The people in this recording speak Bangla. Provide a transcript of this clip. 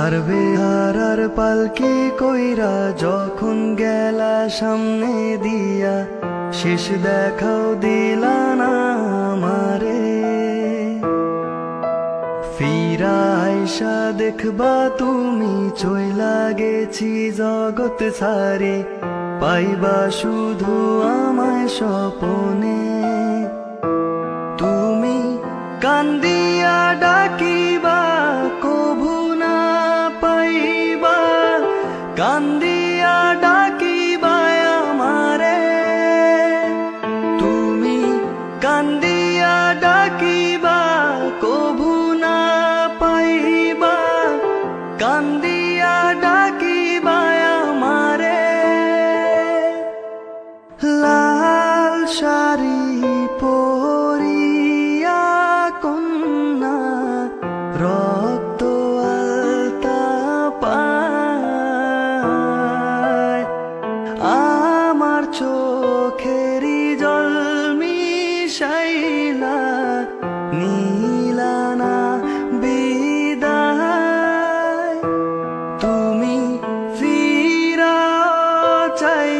আর বেহারার পালকি কইরা যখন গেলা সামনে দিয়া, শেষ দেখাও দিলা না আমারে। ফিরা আইসা দেখবা তুমি চইলা গেছি জগৎ ছাড়ি, পাইবা শুধু আমায় স্বপনে। তুমি কান্দিয়া ডাকিবা কভু না পাইবা, কান্দিয়া ডাকিবা আমারে। তুমি কান্দিয়া ডাকিবা কভু না পাইবা, কান্দিয়া ডাকিবা আমারে। লাল শাড়ি পরিয়া কন্যা রক্ত আলতা পায়, আমার চোখেরই জল মিশাইলা নীলা না বিদায়। তুমি ফিরা চাই